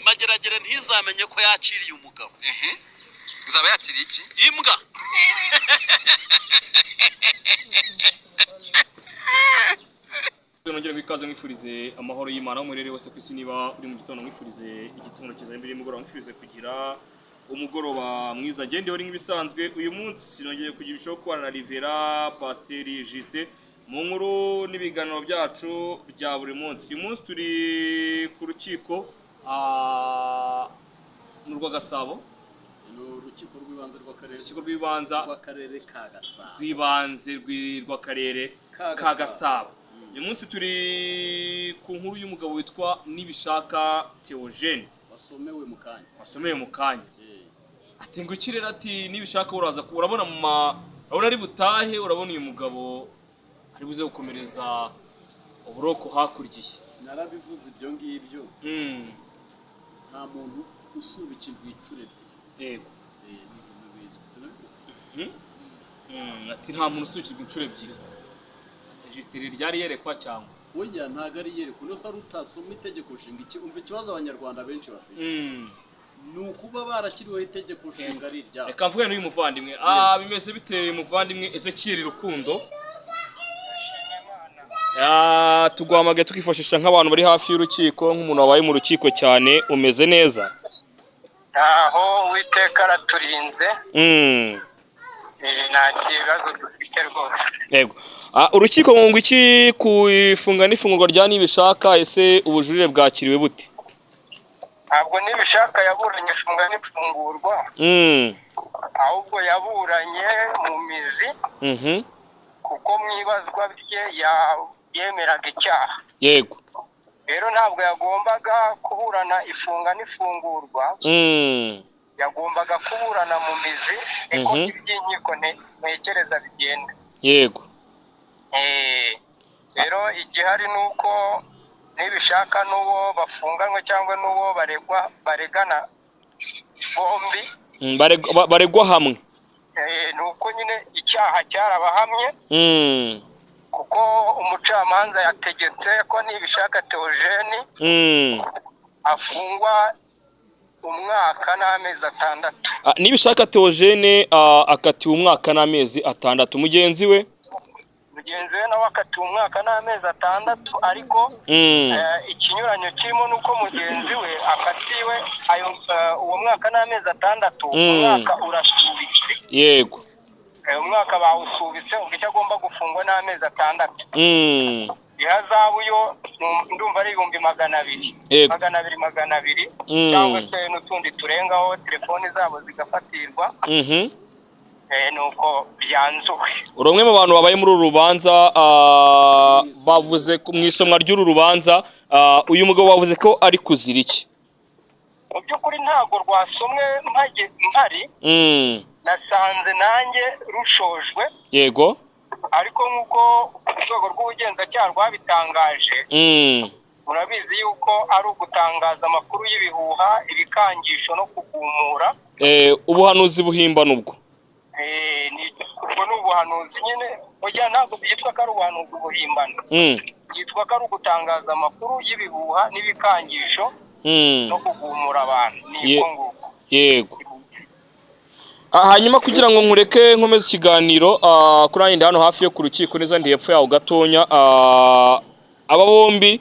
mageragere ntizamenye ko yakiriye umugabo. Nzaba yakiriye iki? Imbwa. Nongera bikaze mwifurize amahoro y'Imana umurere wose kwisi niba uri mu gitondo mwifurize igitondo cyiza imbere y'umugoroba mwifurize kugira umugoroba mwiza gende uri nk'ibisanzwe uyu munsi nongeye kugira ishoho kwa na Rivera Pasiteri Justin mu nkuru n'ibiganiro byacu bya buri munsi. Uyu munsi turi ku rukiko n'urwa Gasabo, urukiko rw'ibanze rw'akarere, urukiko rw'ibanza rw'akarere ka Gasabo, rw'ibanze rw'akarere ka Gasabo. Uyu munsi turi ku nkuru y'umugabo witwa Nibishaka Theogene wasomewe mu kanya atenga ikirere ati Nibishaka uraza urabona urabona ari butahe urabona uyu mugabo ari buze gukomereza uburoko hakuryiye. Narabivuze ibyo ngibyo nta muntu usubikirwa icure ebyiri. Yego ni ibintu bizwi ati nta muntu usubikirwa incuro ebyiri. Registeri ryari yerekwa cyangwa oya ntago ari yerekwa no sa rutasoma itegeko nshinga umva ikibazo abanyarwanda benshi bafite ni ukuba barashyiriweho itegeko nshinga ari ryabo. Reka mvuge n'uyu muvandimwe bimeze biteye umuvandimwe Ezekiel Rukundo tuguhamagaye tukifashisha nk'abantu bari hafi y'urukiko nk'umuntu wabaye mu rukiko cyane. Umeze neza? Aho Uwiteka araturinze nta kibazo dufite rwose. Yego urukiko ngo iki ku ifunga n'ifungurwa rya Nibishaka ese ubujurire bwakiriwe bute? Ntabwo Nibishaka yaburanye ifunga n'ifungurwa ahubwo yaburanye mu mizi kuko mwibazwa bye yemeraga icyaha. Yego rero ntabwo yagombaga kuburana ifunga n'ifungurwa, yagombaga kuburana mu mizi niko iby'inkiko ntekereza bigenda. Yego rero igihari ni uko Nibishaka n'uwo bafunganywe cyangwa n'uwo baregana bombi baregwa hamwe ni uko nyine icyaha cyarabahamye kuko umucamanza yategetse ko Nibishaka Theogene afungwa umwaka n'amezi 6. Nibishaka Theogene akatiwe umwaka n'amezi 6. Mugenzi we nawe akatiwe umwaka n'amezi 6 ariko ikinyuranyo kirimo nuko mugenzi we akatiwe uwo mwaka n'amezi 6 umwaka urasubitse. Yego umwaka bawusubitse ubwo icyo agomba gufungwa n'amezi 6. Ihazabu yo ndumva ari 200 cyangwa se n'utundi turengaho telefoni zabo zigafatirwa. Nuko byanzuwe. Urumwe mu bantu babaye muri uru rubanza bavuze mu isomwa ry'uru rubanza uyu mugabo wavuze ko ari kuzira iki? Mu by'ukuri ntago rwasomwe mpari nasanze nanjye rushojwe. Yego ariko nk'uko urwego rw'ubugenzacyaha rwabitangaje murabizi yuko ari ugutangaza amakuru y'ibihuha, ibikangisho no kugumura. Ubuhanuzi buhimbana ubwo ubwo ni ubuhanuzi nyine oya ntabwo byitwa ko ari ubuhanuzi buhimbana, byitwa ko ari ugutangaza amakuru y'ibihuha n'ibikangisho no kugumura abantu. Niko nguko. Yego hanyuma kugira ngo nkureke nkomeze ikiganiro kuri ayindi hano hafi yo ku rukiko neza ndi hepfo yaho gatonya aba bombi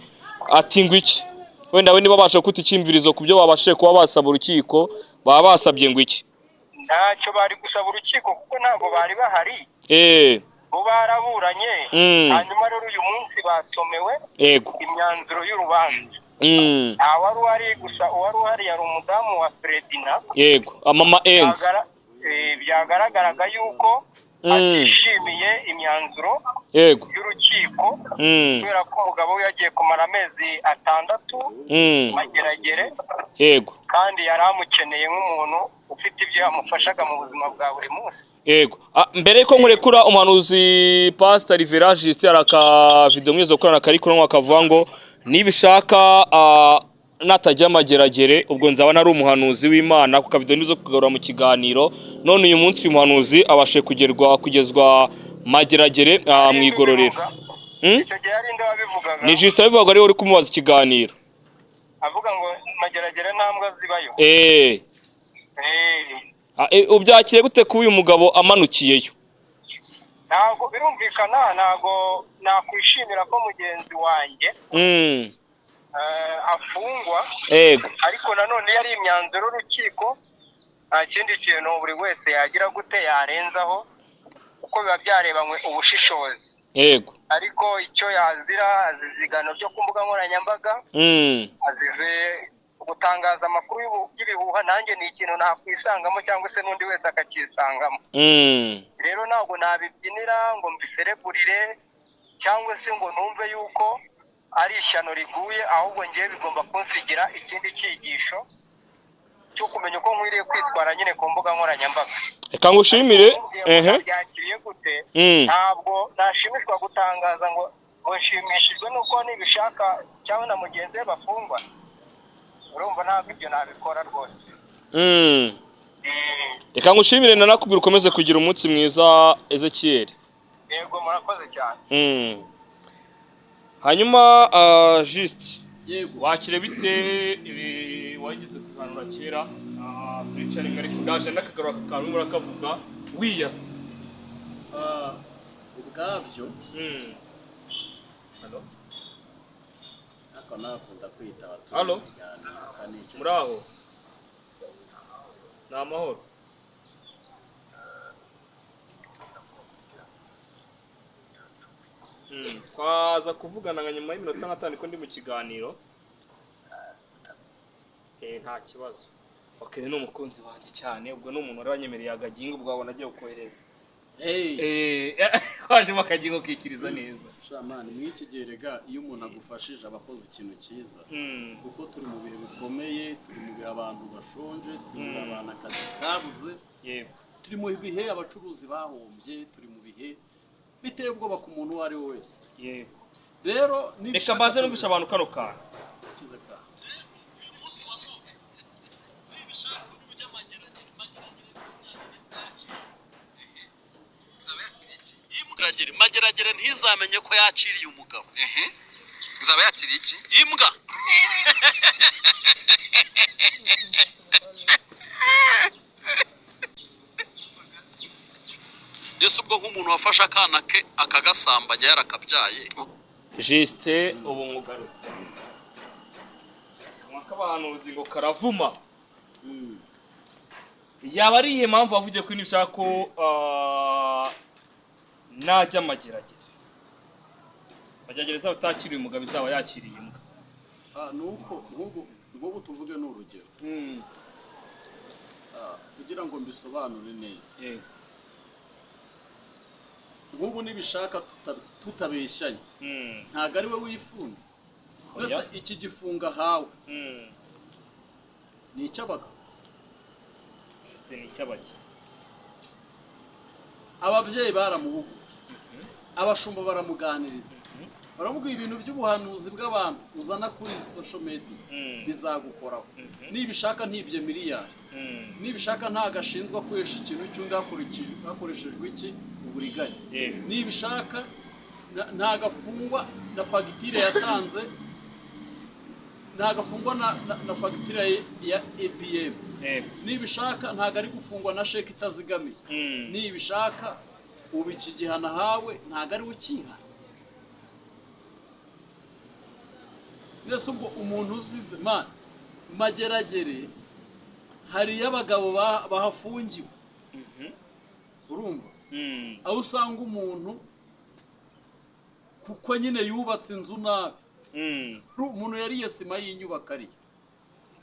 atingwa iki wenda we niba babasha kuta icyimvirizo ku byo babashe kuba basaba urukiko baba basabye ngo iki? Ntacyo bari gusaba urukiko kuko ntabwo bari bahari. Bo baraburanye hanyuma rero uyu munsi basomewe imyanzuro y'urubanza. Wari uhari gusa uwari uhari yari umudamu wa Fredina. Yego mama Enzi byagaragaraga yuko atishimiye imyanzuro y'urukiko kubera ko umugabo we yagiye kumara amezi 6 mageragere. Yego kandi yari amukeneye nk'umuntu ufite ibyo yamufashaga mu buzima bwa buri munsi. Yego mbere yuko nkurekura umuhanuzi Pastor Rivera Justin araka video mwizo korana kari kuno akavuga ngo Nibishaka natajya mageragere ubwo nzaba nari umuhanuzi w'Imana kuko video nizo kugarura mu kiganiro. None uyu munsi umuhanuzi abashe kugezwa mageragere mu igororero. Icyo gihe ari nde wabivugaga? Ni Justin abivuga ari uri kumubaza ikiganiro. avuga ngo mageragere ntambwa zibayo. Ubyakire gute ko uyu mugabo amanukiyeyo? Ntabwo birumvikana, ntabwo nakwishimira ko mugenzi wanjye afungwa, ariko nanone yari imyanzuro y'urukiko, nta kindi kintu buri wese yagira gute yarenzaho uko biba byarebanywe ubushishozi. Yego. Ariko icyo yazira azizigano byo ku mbuga nkoranyambaga, azize gutangaza amakuru y'ibihuha, nanjye ni ikintu nakwisangamo cyangwa se n'undi wese akakisangamo. Rero ntabwo nabibyinira ngo mbisereburire cyangwa se ngo numve yuko ari ishyano riguye, ahubwo ngiye bigomba kunsigira ikindi cyigisho cyo kumenya uko nkwiriye kwitwara nyine ku mbuga nkoranyambaga. Reka ngushimire. Byakiriye gute? Ntabwo nashimishwa gutangaza ngo nshimishijwe nuko nibishaka cyangwa na mugenzi we bafungwa. Urumva ntabwo ibyo nabikora rwose. Reka ngushimire nanakubwira ukomeze kugira umunsi mwiza Ezekiel. Yego murakoze cyane. Hanyuma Juste wakire bite wageze kuganura kera Richard ngari kudaje nakagaruka kantu murakavuga wiyasa ubwabyo. Hello nakunda kwita abaturage. Hello muraho na amahoro. Twaza kuvugana nka nyuma y'iminota 5 ko ndi mu kiganiro. Nta kibazo. Okay, ni umukunzi wanjye cyane, ubwo ni umuntu wari wanyemereye agagingo ubwo wabona agiye gukohereza. Kwaje makagingo kikiriza neza. Shamani mwiki gerega iyo umuntu agufashije abakoze ikintu cyiza. Kuko turi mu bihe bikomeye, turi mu bihe abantu bashonje, turi mu abantu akazi kabuze. Yego. Turi mu bihe abacuruzi bahombye, turi mu bihe biteye ubwoba ku muntu wari wese. Yego. Rero reka mbanze numvisha abantu kano kana. Kize ka. Mageragere ntizamenye ko yakiriye umugabo. Nzaba yakiriye iki? Imbwa. Yesu ubwo nk'umuntu wafashe akana ke akagasambanya yarakabyaye. Juste ubu mugarutse. Mwakabahanuzi ngo karavuma. Yaba ari ihe mpamvu avugiye ko nibishaka ko najya mageragere. Mageragere utakiriye umugabo izaba yakiriye imbwa. Nuko nk'ubu tuvuge n'urugero. Kugira ngo mbisobanure neza. Nk'ubu nibishaka tutabeshanye. Ntago ari we wifunze. Nese iki gifunga hawe. Ni icyabaga. Ni icyabaki. Ababyeyi baramuhuguye. Abashumba baramuganiriza. Baramubwira ibintu by'ubuhanuzi bw'abantu uzana kuri social media bizagukoraho. Nibishaka ntibye miliyari. Nibishaka ntagashinzwa kwesha ikintu cy'undi hakoreshejwe iki uburiganya. Nibishaka ntagafungwa na fagitire yatanze, ntagafungwa na fagitire ya ABM. Nibishaka ntago ari gufungwa na sheke itazigamiye. Nibishaka ubu iki gihana hawe ntago ari ukihana. Nese ubwo umuntu uzize man mageragere hari y'abagabo bahafungiwe. Urumva? Aho usanga umuntu kuko nyine yubatse inzu nabi. Umuntu yariye sima y'inyubako ari.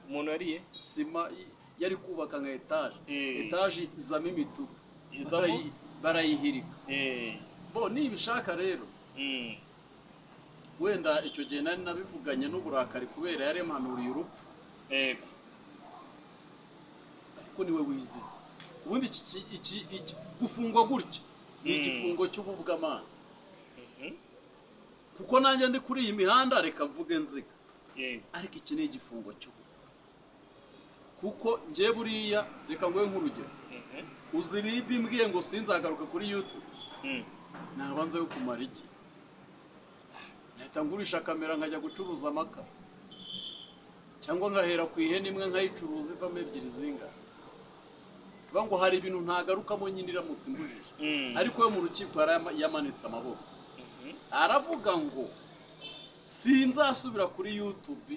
Umuntu yariye sima yari kubaka nka etage. Etage izamo imitutu. Barayihirika. Bo nibishaka rero. Wenda icyo gihe nari nabivuganye n'uburakari kubera yari manuriye urupfu. Ariko niwe wizize. Ubundi iki gufungwa gutya ni igifungo cy'ububwamana. Kuko nanjye ndi kuri iyi mihanda reka mvuge nziga. Ariko iki ni igifungo cy'ubu. Kuko ngiye buriya reka ngoye nk'urugero. Uziribi mbwiye ngo sinzagaruka kuri YouTube. Nabanze yo kumara iki? Nahita ngurisha kamera nkajya gucuruza amaka. cyangwa ngahera ku ihene imwe nkayicuruza ivamo ebyiri zingana bivuga ngo hari ibintu ntagarukamo nyine iramutse imbujije ariko yo mu rukiko yamanitse amaboko aravuga ngo sinzasubira kuri YouTube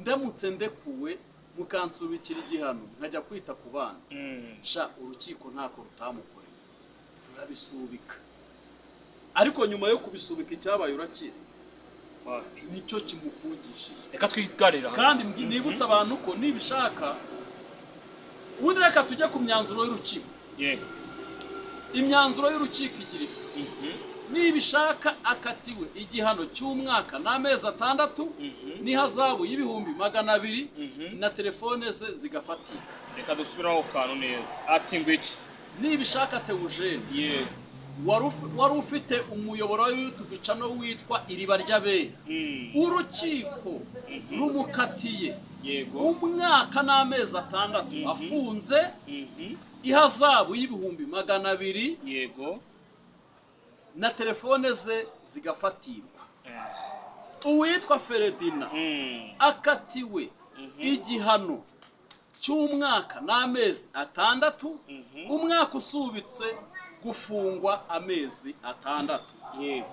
ndamutse ndekuwe mukansubikira igihano nkajya kwita ku bana sha urukiko ntako rutamukoreye rurabisubika ariko nyuma yo kubisubika icyabaye urakiza nicyo kimufungishije reka twigarira kandi nibutsa abantu ko nibishaka ubundi reka tujye ku myanzuro y'urukiko yego imyanzuro y'urukiko igira iti nibishaka akatiwe igihano cy'umwaka n'amezi 6 n'ihazabu y'ibihumbi 200 na telefone ze zigafatira reka dusubiraho kantu neza ati ngwiki nibishaka Theogene yego wari ufite umuyoboro wa YouTube channel witwa Iriba ry'Abera urukiko rumukatiye yego umwaka n'amezi 6 afunze ihazabu y'ibihumbi 200 yego na telefone ze zigafatirwa uwitwa Feredina akatiwe igihano cy'umwaka n'amezi 6 umwaka usubitse gufungwa amezi 6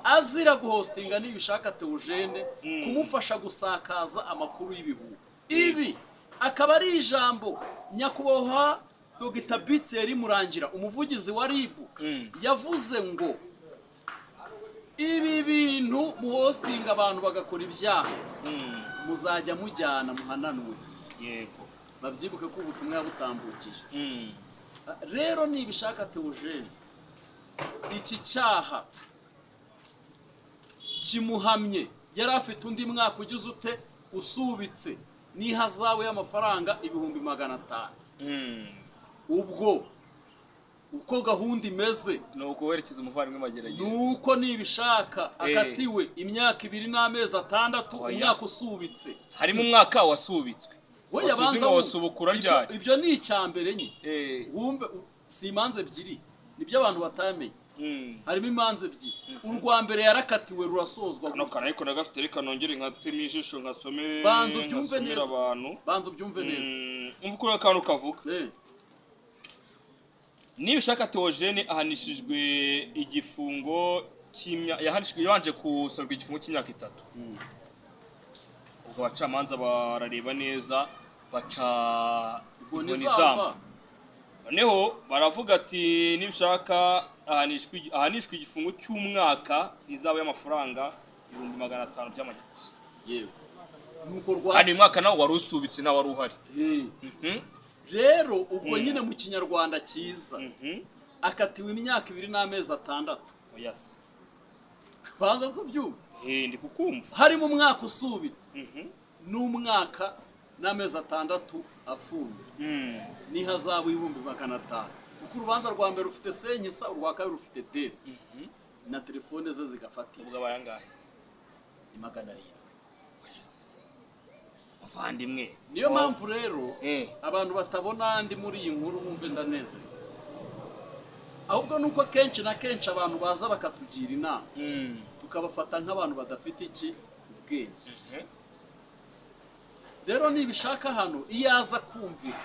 azira guhostinga nibishaka Theogene kumufasha gusakaza amakuru y'ibihugu ibi akaba ari ijambo nyakubahwa Dr. Bitseri Murangira umuvugizi wa RIB yavuze ngo ibi bintu muhostinga abantu bagakora ibyaha muzajya mujyana muhananwe yego babyibuke ko ubutumwa butambukije rero nibishaka Theogene iki cyaha kimuhamye yari afite undi mwaka ugize ute usubitse n'ihazabu y'amafaranga ibihumbi 500 ubwo uko gahunda imeze nuko werekeza umuvandimwe mageragere nuko nibishaka akatiwe imyaka 2 n'amezi 6 umwaka usubitse harimo umwaka wasubitswe wowe yabanza wasubukura ryari ibyo ni icyambere nyine wumve si imanze ebyiri nibyo abantu batamenye harimo imanze ebyiri urwa mbere yarakatiwe rurasozwa no kana ariko nagafite reka nongere nkatema ijisho nkasome banzo byumve neza abantu banzo byumve neza umva ko akantu kavuga nibishaka Theogene ahanishijwe igifungo yahanishijwe yabanje kusorwa igifungo cy'imyaka 3 ubwo abacamanza barareba neza baca igonizamba noneho baravuga ati nibishaka ahanishwe igifungo cy'umwaka n'izabo y'amafaranga 500 by'amajyana yewe nuko rwa kandi umwaka nawo wari usubitse nawo wari uhari rero ubwo nyine mu kinyarwanda cyiza akatiwe imyaka 2 n'amezi 6 yes banza subyumva ndi kukumva harimo umwaka usubitse n'umwaka n'amezi 6 afunze n'ihazabu y'ibihumbi 500 kuko urubanza rwa mbere rufite senyisa urwa kabiri rufite desi na telefone ze zigafatira ubwo abayangahe ni 700 avandimwe niyo mpamvu rero abantu batabona ndi muri iyi nkuru bumve ndaneze ahubwo nuko kenshi na kenshi abantu baza bakatugira inama tukabafata nk'abantu badafite iki ubwenge rero nibishaka hano iyo aza kumvira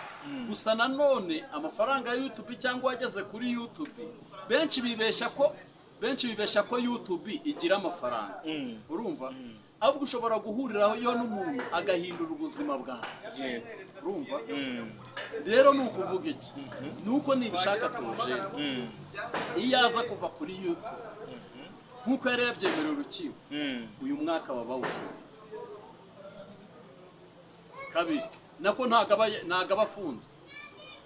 gusa nanone amafaranga ya YouTube cyangwa wageze kuri YouTube benshi bibeshya ko YouTube igira amafaranga urumva ahubwo ushobora guhuriraho yo n'umuntu agahindura ubuzima bwawe urumva rero nukuvuga iki nuko nibishaka Theogene iyo aza kuva kuri YouTube nkuko yari yabyemerera urukiko uyu mwaka baba bawusubitse kabiri nako ntago abafunze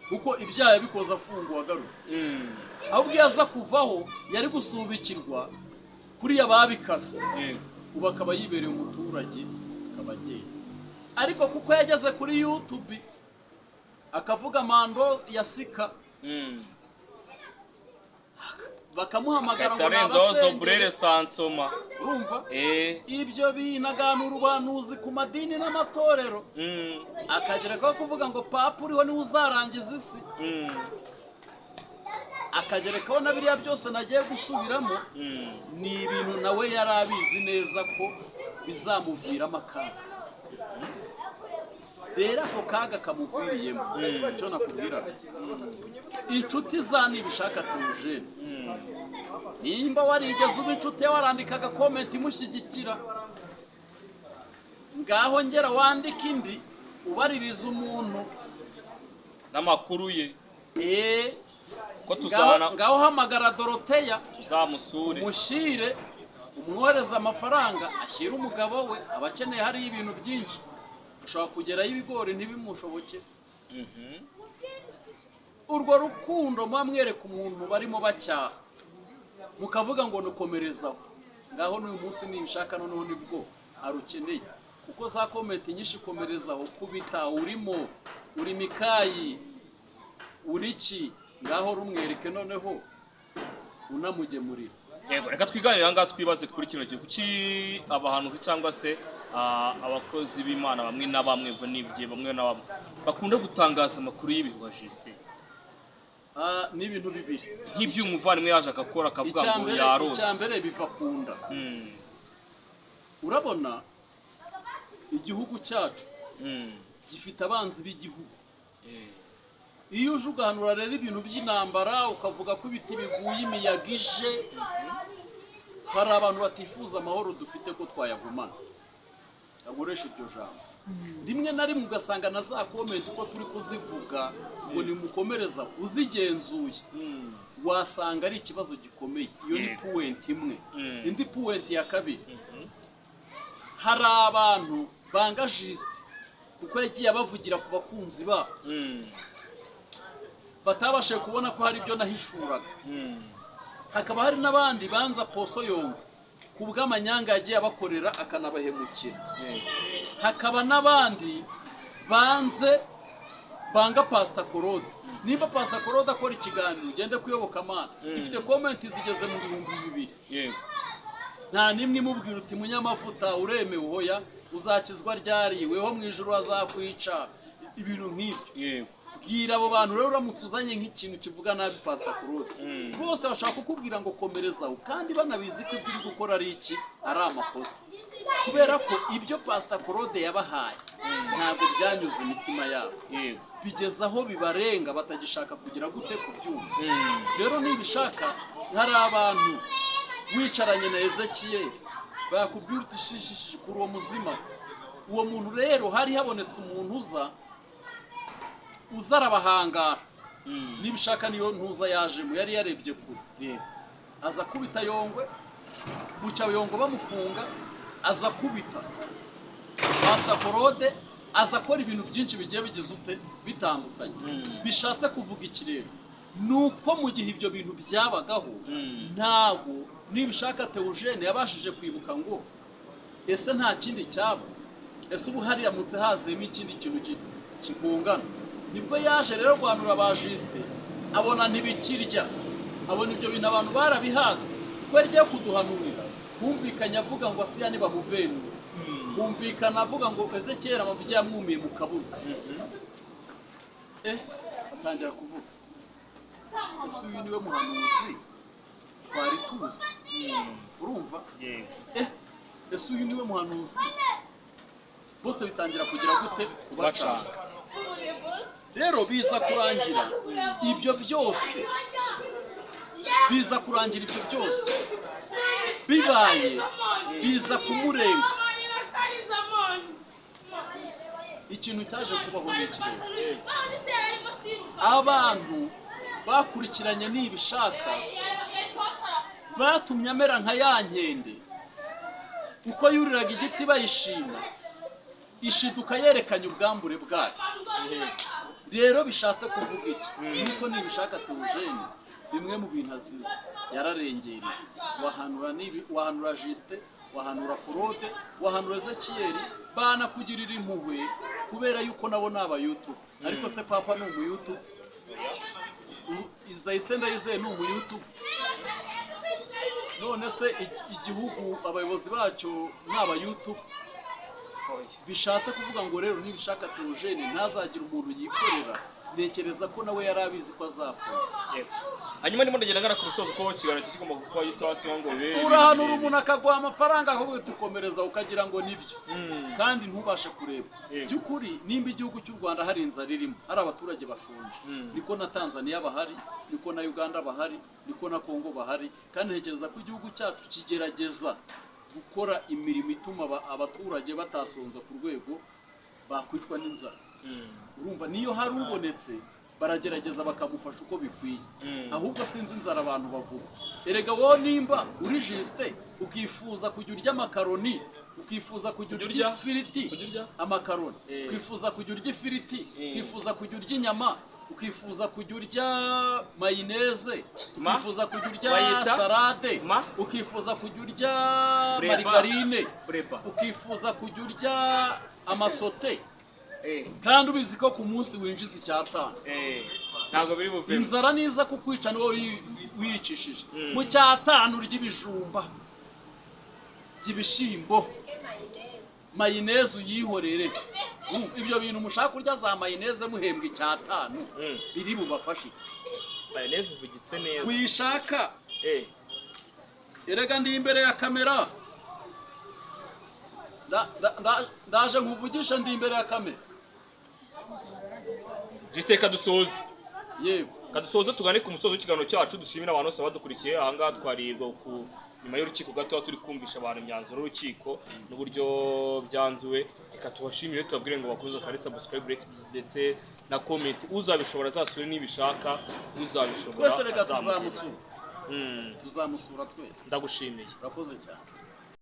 kuko ibyaha yabikoze afungwa agarutse ahubwo iyo aza kuvaho yari gusubikirwa kuri yababikase ubu akaba yibereye umuturage akaba agenda ariko kuko yageze kuri YouTube akavuga mando ya sika bakamuhamagara ngo nabasengere sansoma urumva ibyo binaganura ubuhanuzi ku madini n'amatorero akagera ko kuvuga ngo papa uriho niwe uzarangiza isi akagerekaho na biriya byose nagiye gusubiramo ni ibintu nawe yari abizi neza ko bizamuviramo akaga rero ako kaga kamuviriyemo icyo nakubwira inshuti za nibishaka Theogene nimba warigeze uba inshuti warandikaga comment imushyigikira ngaho ngera wandika indi ubaririza umuntu n'amakuru ye ko ngaho hamagara Doroteya tuzamusure mushire umwohereza amafaranga ashyira umugabo we abakeneye hari ibintu byinshi ushobora kugerayo ibigori ntibimushoboke urwo rukundo mwamwereka umuntu barimo bacyaha mukavuga ngo nukomerezaho ngaho n'uyu munsi nibishaka noneho nibwo arukeneye kuko za comment nyinshi komerezaho kubita urimo uri Mikayi uriki ngaho rumwereke noneho unamugemurira. Yego reka twiganira ngaho twibaze kuri kino gihe kuki abahanuzi cyangwa se abakozi b'Imana bamwe na bamwe ngo nivye bamwe na bamwe bakunda gutangaza amakuru y'ibihwa Justin. Ni ibintu bibiri nk'ibyo umuvandimwe yaje agakora akavuga ngo yarose icyambere biva kunda urabona igihugu cyacu gifite abanzi b'igihugu iyo uje ugahanura rero ibintu by'intambara ukavuga ko ibiti biguye imiyaga ije hari abantu batifuza amahoro dufite ko twayagumana akoresha iryo jambo rimwe na rimwe ugasanga na za comment uko turi kuzivuga ngo nimukomereza uzigenzuye wasanga ari ikibazo gikomeye iyo ni point imwe indi point ya kabiri hari abantu banga Justin kuko yagiye abavugira ku bakunzi babo batabashe kubona ko hari ibyo nahishuraga hakaba hari n'abandi banza Poso Yongo kubw'amanyanga yagiye abakorera akanabahemukira hakaba n'abandi banze banga Pastor Claude nimba Pastor Claude akora ikiganiro ugende kuyoboka Mana gifite comment zigeze mu 2000 yego nta nimwe imubwira uti munyamavuta uremewe hoya uzakizwa ryariweho mu ijuru azakwica ibintu nk'ibyo yego bwira abo bantu rero uramutse uzanye nk'ikintu kivuga nabi Pastor Claude bose bashaka kukubwira ngo komerezaho kandi banabizi ko ibyo uri gukora ari iki ari amakosa kubera ko ibyo Pastor Claude yabahaye ntabwo byanyuze imitima yabo bigeze aho bibarenga batagishaka kugira gute kubyumva rero nibishaka hari abantu wicaranye na Ezekiel bakubwira uti shishishi kuri uwo muzima uwo muntu rero hari habonetse umuntu uzarabahangara nibishaka niyo ntuza yajemo yari yarebye kure aza kubita Yongwe buca Yongwe bamufunga aza kubita Pastor Claude aza akora ibintu byinshi bigiye bigize ute bitandukanye bishatse kuvuga ikirero nuko mu gihe ibyo bintu byabagaho ntago nibishaka Theogene yabashije kwibuka ngo ese nta kindi cyaba ese ubu hari yamutse hazemo ikindi kintu kigongana nibwo yaje rero guhanura ba Justin abona ntibikirya abona ibyo bintu abantu barabihaze ko yagiye kuduhanurira humvikanye avuga ngo asiya ni bamubenu humvikana avuga ngo Ezekiel amabyi yamwumiye mu kaburi atangira kuvuga ese uyu niwe muhanuzi twari tuzi urumva ese uyu niwe muhanuzi bose bitangira kugira gute kubacanga rero biza kurangira ibyo byose bibaye biza kumurenga ikintu cyaje kubaho n'ikirere abantu bakurikiranye nibishaka batumye amera nka ya nkende uko yuriraga igiti bayishima ishiduka yerekanye ubwambure bwayo rero bishatse kuvuga iki nuko nibishaka Theogene bimwe mu bintu azize yararengereye wahanura Justin wahanura Claude wahanura Ezekiel banakugirira impuhwe kubera yuko nabo naba YouTube ariko se papa ni umu YouTube Izayisenda yizeye ni umu YouTube none se igihugu abayobozi bacyo naba YouTube bishatse kuvuga ngo rero nibishaka Theogene ntazagira umuntu yikorera nekereza ko nawe yarabizi ko azafunga hanyuma ndimo ndagenda ngana ku musozo ko kiganiro kigomba kuba yitwasi ngo bibe urahanura umuntu akaguha amafaranga ahubwo tukomereza ukagira ngo nibyo kandi ntubashe kureba by'ukuri nimba igihugu cy'u Rwanda hari inzara irimo hari abaturage bashonje niko na Tanzania bahari niko na Uganda bahari niko na Kongo bahari kandi ntekereza ko igihugu cyacu kigerageza gukora imirimo ituma abaturage batasonza ku rwego bakwicwa n'inzara urumva niyo hari ubonetse baragerageza bakamufasha uko bikwiye ahubwo sinzi inzara abantu bavuga erega wowe nimba uri Juste ukifuza kujya urya makaroni ukifuza kujya urya ifiriti amakaroni ukifuza kujya urya ifiriti ukifuza kujya urya inyama ukifuza kujya urya mayoneze ukifuza kujya urya salade ukifuza kujya urya marigarine ukifuza kujya urya amasote kandi ubizi ko ku munsi winjiza icyatanu ntabwo biri buve inzara niza kukwica niwo wiyicishije mu cyatanu ry'ibijumba by'ibishimbo mayoneze uyihorere ibyo bintu mushaka kurya za mayoneze muhembwa icyatanu biri bubafashe mayoneze ivugitse neza uyishaka erega ndi imbere ya kamera ndaje nkuvugisha ndi imbere ya kamera Juste kadusoze yego kadusoze tugane ku musozo w'ikiganiro cyacu dushimira abantu bose badukurikiye aha ngaha twarirwa ku nyuma y'urukiko gato turi kumvisha abantu imyanzuro y'urukiko n'uburyo byanzuwe reka tubashimire tubabwire ngo bakuze kare subscribe ndetse na comment uzabishobora azasure nibishaka uzabishobora twese reka tuzamusura twese ndagushimiye urakoze cyane